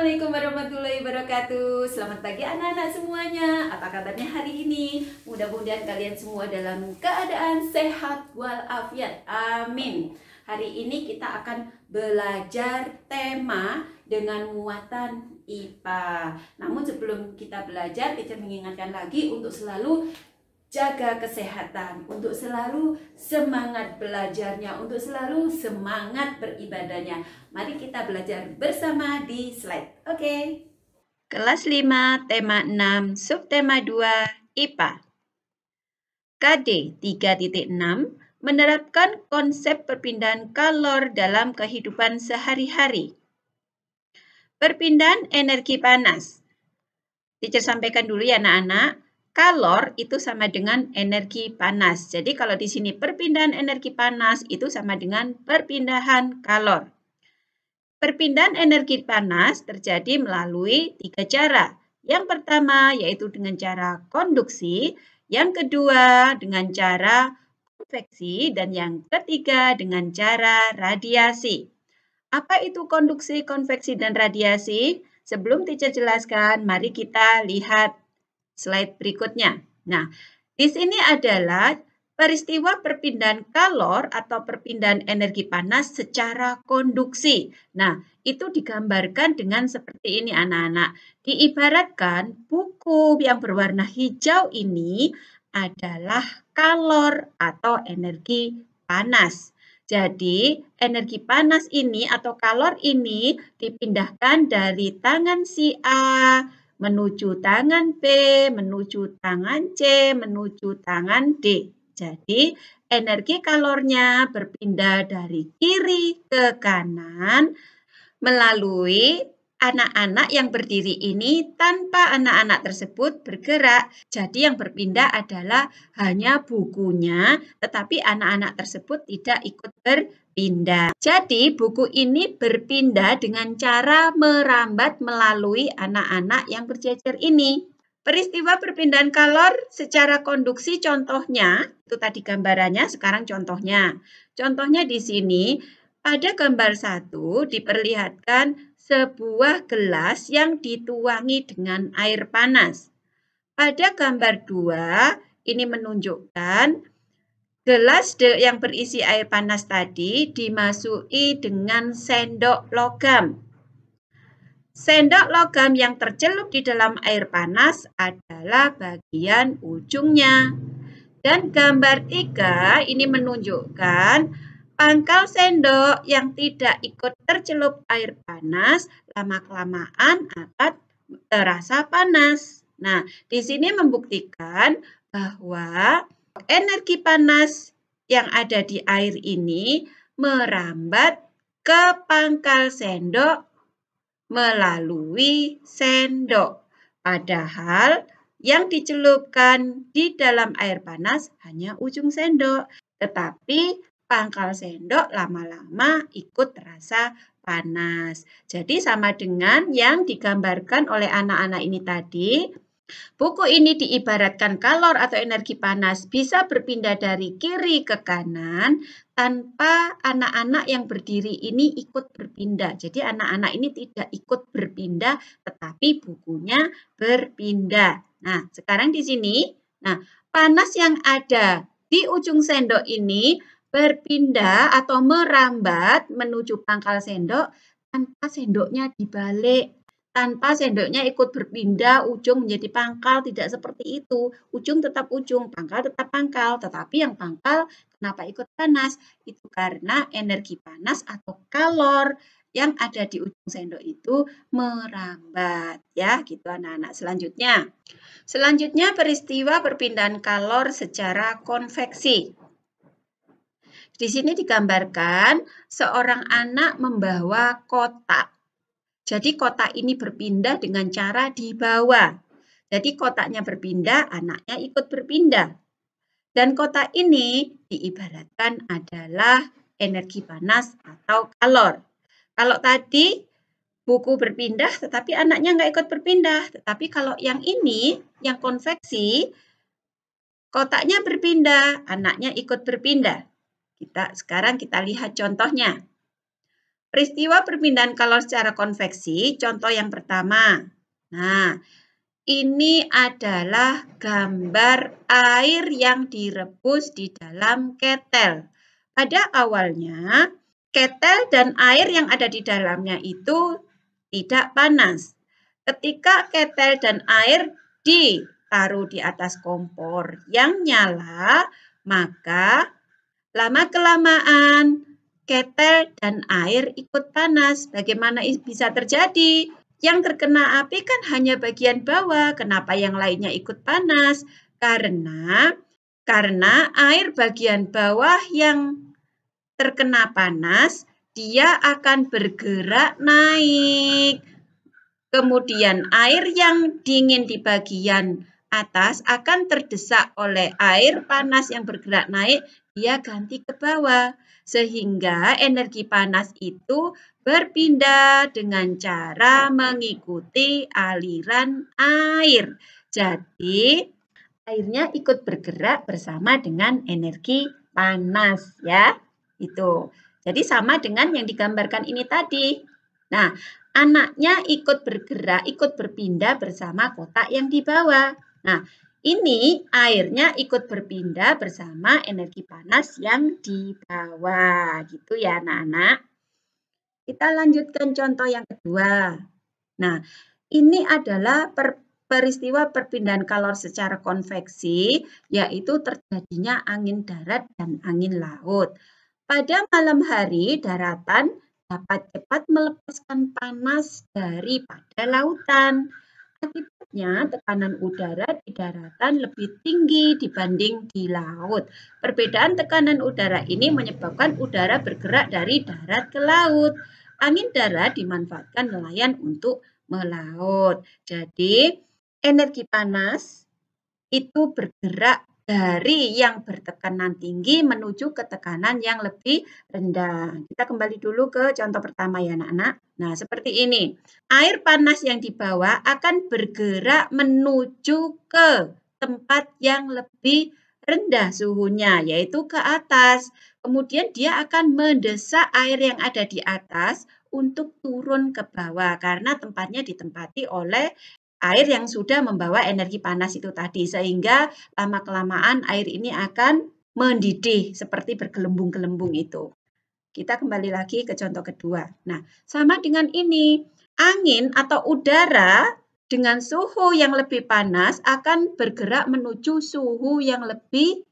Assalamualaikum warahmatullahi wabarakatuh. Selamat pagi anak-anak semuanya. Apa kabarnya hari ini? Mudah-mudahan kalian semua dalam keadaan sehat walafiat. Amin. Hari ini kita akan belajar tema dengan muatan IPA. Namun sebelum kita belajar, teacher mengingatkan lagi untuk selalu jaga kesehatan, untuk selalu semangat belajarnya, untuk selalu semangat beribadahnya. Mari kita belajar bersama di slide. Oke. Kelas 5, tema 6, subtema 2, IPA. KD 3.6 menerapkan konsep perpindahan kalor dalam kehidupan sehari-hari. Perpindahan energi panas. Teacher sampaikan dulu ya anak-anak. Kalor itu sama dengan energi panas. Jadi kalau di sini perpindahan energi panas itu sama dengan perpindahan kalor. Perpindahan energi panas terjadi melalui 3 cara. Yang pertama yaitu dengan cara konduksi, yang kedua dengan cara konveksi, dan yang ketiga dengan cara radiasi. Apa itu konduksi, konveksi, dan radiasi? Sebelum teacher jelaskan, mari kita lihat slide berikutnya. Nah, di sini adalah peristiwa perpindahan kalor atau perpindahan energi panas secara konduksi. Nah, itu digambarkan dengan seperti ini anak-anak. Diibaratkan buku yang berwarna hijau ini adalah kalor atau energi panas. Jadi, energi panas ini atau kalor ini dipindahkan dari tangan si A menuju tangan B, menuju tangan C, menuju tangan D. Jadi, energi kalornya berpindah dari kiri ke kanan melalui anak-anak yang berdiri ini tanpa anak-anak tersebut bergerak. Jadi yang berpindah adalah hanya bukunya, tetapi anak-anak tersebut tidak ikut berpindah. Jadi buku ini berpindah dengan cara merambat melalui anak-anak yang berjejer ini. Peristiwa perpindahan kalor secara konduksi contohnya, itu tadi gambarannya, sekarang contohnya. Contohnya di sini, pada gambar 1 diperlihatkan sebuah gelas yang dituangi dengan air panas. Pada gambar 2, ini menunjukkan gelas yang berisi air panas tadi dimasuki dengan sendok logam. Sendok logam yang tercelup di dalam air panas adalah bagian ujungnya. Dan gambar 3 ini menunjukkan pangkal sendok yang tidak ikut tercelup air panas, lama-kelamaan akan terasa panas. Nah, di sini membuktikan bahwa energi panas yang ada di air ini merambat ke pangkal sendok melalui sendok. Padahal yang dicelupkan di dalam air panas hanya ujung sendok, tetapi pangkal sendok lama-lama ikut terasa panas. Jadi sama dengan yang digambarkan oleh anak-anak ini tadi. Buku ini diibaratkan kalor atau energi panas bisa berpindah dari kiri ke kanan tanpa anak-anak yang berdiri ini ikut berpindah. Jadi anak-anak ini tidak ikut berpindah, tetapi bukunya berpindah. Nah, sekarang di sini, panas yang ada di ujung sendok ini berpindah atau merambat menuju pangkal sendok tanpa sendoknya dibalik. Tanpa sendoknya ikut berpindah ujung menjadi pangkal, tidak seperti itu. Ujung tetap ujung, pangkal tetap pangkal. Tetapi yang pangkal kenapa ikut panas? Itu karena energi panas atau kalor yang ada di ujung sendok itu merambat. Ya, gitu anak-anak. Selanjutnya peristiwa perpindahan kalor secara konveksi. Di sini digambarkan seorang anak membawa kotak. Jadi kotak ini berpindah dengan cara dibawa. Jadi kotaknya berpindah, anaknya ikut berpindah. Dan kotak ini diibaratkan adalah energi panas atau kalor. Kalau tadi buku berpindah tetapi anaknya nggak ikut berpindah. Tetapi kalau yang ini, yang konveksi, kotaknya berpindah, anaknya ikut berpindah. Sekarang kita lihat contohnya. Peristiwa perpindahan kalor secara konveksi, contoh yang pertama. Nah, ini adalah gambar air yang direbus di dalam ketel. Pada awalnya, ketel dan air yang ada di dalamnya itu tidak panas. Ketika ketel dan air ditaruh di atas kompor yang nyala, maka lama-kelamaan ketel dan air ikut panas. Bagaimana bisa terjadi? Yang terkena api kan hanya bagian bawah. Kenapa yang lainnya ikut panas? Karena air bagian bawah yang terkena panas, dia akan bergerak naik. Kemudian air yang dingin di bagian atas akan terdesak oleh air panas yang bergerak naik, dia ganti ke bawah. Sehingga energi panas itu berpindah dengan cara mengikuti aliran air. Jadi, airnya ikut bergerak bersama dengan energi panas ya. Itu. Jadi sama dengan yang digambarkan ini tadi. Nah, anaknya ikut bergerak, ikut berpindah bersama kotak yang di bawah. Nah, ini airnya ikut berpindah bersama energi panas yang di bawah. Gitu ya anak-anak. Kita lanjutkan contoh yang kedua. Nah, ini adalah peristiwa perpindahan kalor secara konveksi, yaitu terjadinya angin darat dan angin laut. Pada malam hari, daratan dapat cepat melepaskan panas daripada lautan. Akibatnya, tekanan udara di daratan lebih tinggi dibanding di laut. Perbedaan tekanan udara ini menyebabkan udara bergerak dari darat ke laut. Angin darat dimanfaatkan nelayan untuk melaut. Jadi, energi panas itu bergerak dari yang bertekanan tinggi menuju ke tekanan yang lebih rendah. Kita kembali dulu ke contoh pertama ya anak-anak. Nah, seperti ini. Air panas yang dibawa akan bergerak menuju ke tempat yang lebih rendah suhunya, yaitu ke atas. Kemudian dia akan mendesak air yang ada di atas untuk turun ke bawah karena tempatnya ditempati oleh air yang sudah membawa energi panas itu tadi, sehingga lama-kelamaan air ini akan mendidih seperti bergelembung-gelembung itu. Kita kembali lagi ke contoh kedua. Nah, sama dengan ini, angin atau udara dengan suhu yang lebih panas akan bergerak menuju suhu yang lebih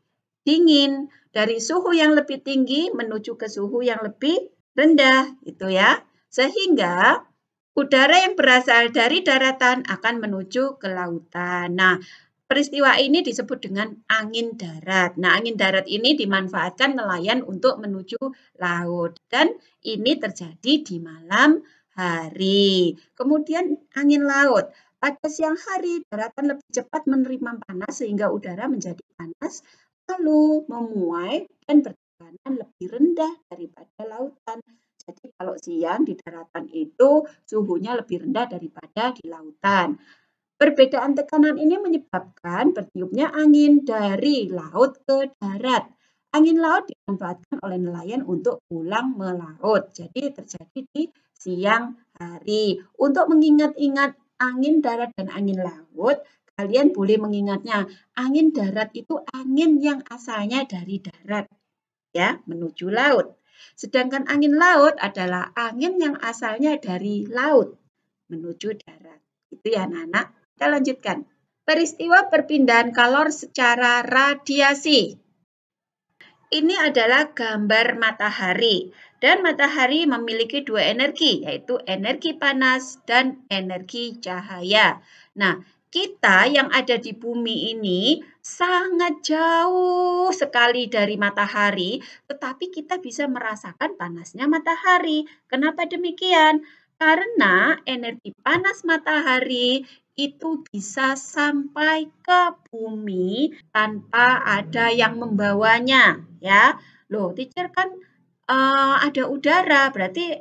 dingin. Dari suhu yang lebih tinggi menuju ke suhu yang lebih rendah, gitu ya. Sehingga udara yang berasal dari daratan akan menuju ke lautan. Nah, peristiwa ini disebut dengan angin darat. Nah, angin darat ini dimanfaatkan nelayan untuk menuju laut. Dan ini terjadi di malam hari. Kemudian angin laut. Pada siang hari, daratan lebih cepat menerima panas sehingga udara menjadi panas, lalu memuai dan bertekanan lebih rendah daripada lautan. Jadi kalau siang di daratan itu suhunya lebih rendah daripada di lautan. Perbedaan tekanan ini menyebabkan bertiupnya angin dari laut ke darat. Angin laut dimanfaatkan oleh nelayan untuk pulang melaut. Jadi terjadi di siang hari. Untuk mengingat-ingat angin darat dan angin laut, kalian boleh mengingatnya. Angin darat itu angin yang asalnya dari darat, ya, menuju laut. Sedangkan angin laut adalah angin yang asalnya dari laut menuju darat. Itu ya anak-anak. Kita lanjutkan. Peristiwa perpindahan kalor secara radiasi. Ini adalah gambar matahari. Dan matahari memiliki dua energi, yaitu energi panas dan energi cahaya. Nah, kita yang ada di bumi ini sangat jauh sekali dari matahari, tetapi kita bisa merasakan panasnya matahari. Kenapa demikian? Karena energi panas matahari itu bisa sampai ke bumi tanpa ada yang membawanya, ya. Loh, teacher kan ada udara, berarti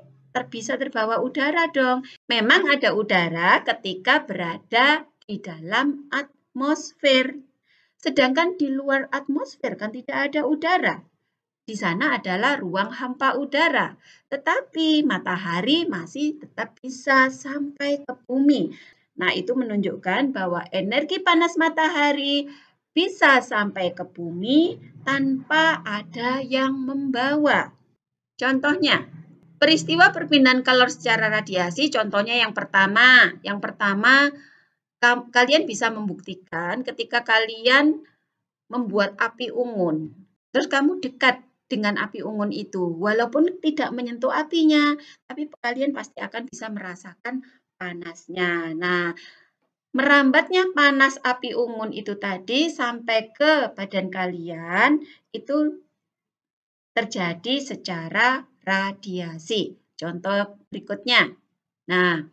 bisa terbawa udara dong. Memang ada udara ketika berada di dalam atmosfer. Sedangkan di luar atmosfer kan tidak ada udara. di sana adalah ruang hampa udara, tetapi matahari masih tetap bisa sampai ke bumi. Nah, itu menunjukkan bahwa energi panas matahari bisa sampai ke bumi tanpa ada yang membawa. Contohnya, peristiwa perpindahan kalor secara radiasi, contohnya yang pertama, kalian bisa membuktikan ketika kalian membuat api unggun. Terus kamu dekat dengan api unggun itu, walaupun tidak menyentuh apinya, tapi kalian pasti akan bisa merasakan panasnya. Nah, merambatnya panas api unggun itu tadi sampai ke badan kalian, itu terjadi secara radiasi. Contoh berikutnya. Nah,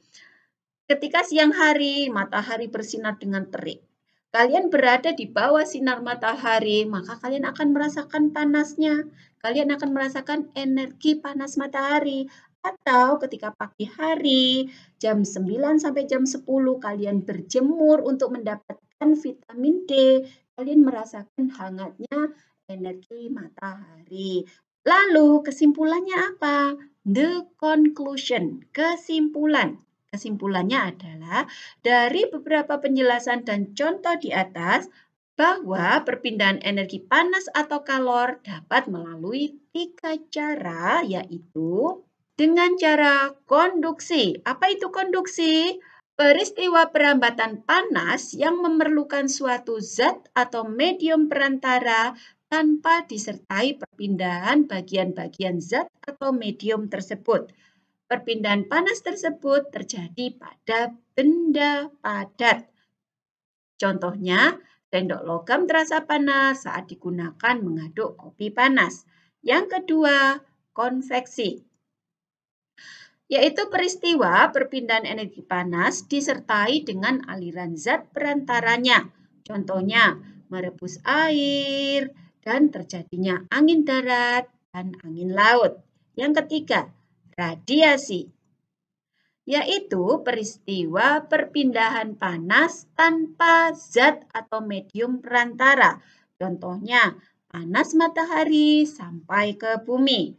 ketika siang hari, matahari bersinar dengan terik. Kalian berada di bawah sinar matahari, maka kalian akan merasakan panasnya. Kalian akan merasakan energi panas matahari. Atau ketika pagi hari, jam 9 sampai jam 10, kalian berjemur untuk mendapatkan vitamin D. Kalian merasakan hangatnya energi matahari. Lalu kesimpulannya apa? The conclusion, kesimpulan. Kesimpulannya adalah dari beberapa penjelasan dan contoh di atas bahwa perpindahan energi panas atau kalor dapat melalui 3 cara, yaitu dengan cara konduksi. Apa itu konduksi? Peristiwa perambatan panas yang memerlukan suatu zat atau medium perantara tanpa disertai perpindahan bagian-bagian zat atau medium tersebut. Perpindahan panas tersebut terjadi pada benda padat. Contohnya, sendok logam terasa panas saat digunakan mengaduk kopi panas. Yang kedua, konveksi, yaitu peristiwa perpindahan energi panas disertai dengan aliran zat perantaranya. Contohnya, merebus air dan terjadinya angin darat dan angin laut. Yang ketiga, radiasi, yaitu peristiwa perpindahan panas tanpa zat atau medium perantara. Contohnya, panas matahari sampai ke bumi.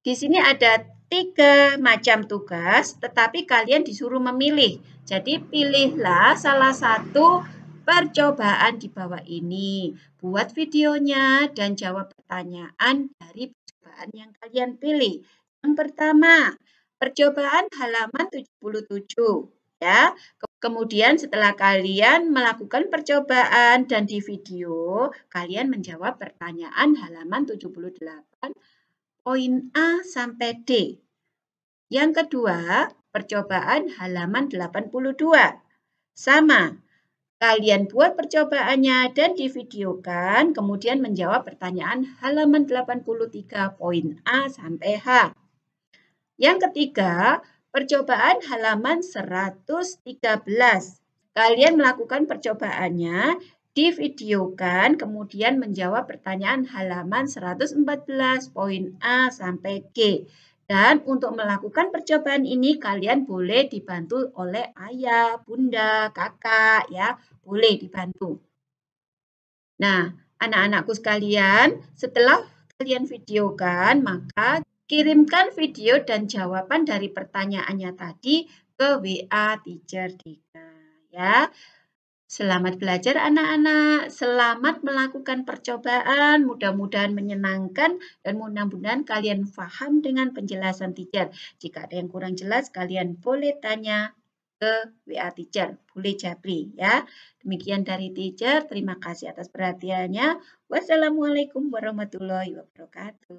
Di sini ada 3 macam tugas, tetapi kalian disuruh memilih. Jadi pilihlah salah satu percobaan di bawah ini. Buat videonya dan jawab pertanyaan dari percobaan yang kalian pilih. Yang pertama, percobaan halaman 77. Ya. Kemudian setelah kalian melakukan percobaan dan di video, kalian menjawab pertanyaan halaman 78. Poin A sampai D. Yang kedua, percobaan halaman 82. Sama, kalian buat percobaannya dan divideokan, kemudian menjawab pertanyaan halaman 83 poin A sampai H. Yang ketiga, percobaan halaman 113. Kalian melakukan percobaannya, divideokan, kemudian menjawab pertanyaan halaman 114 poin A sampai G. Dan untuk melakukan percobaan ini kalian boleh dibantu oleh ayah, bunda, kakak, ya, boleh dibantu. Nah, anak-anakku sekalian, setelah kalian videokan, maka kirimkan video dan jawaban dari pertanyaannya tadi ke WA Teacher Dika, ya. Selamat belajar anak-anak, selamat melakukan percobaan, mudah-mudahan menyenangkan dan mudah-mudahan kalian paham dengan penjelasan teacher. Jika ada yang kurang jelas, kalian boleh tanya ke WA Teacher, boleh japri ya. Demikian dari teacher, terima kasih atas perhatiannya. Wassalamualaikum warahmatullahi wabarakatuh.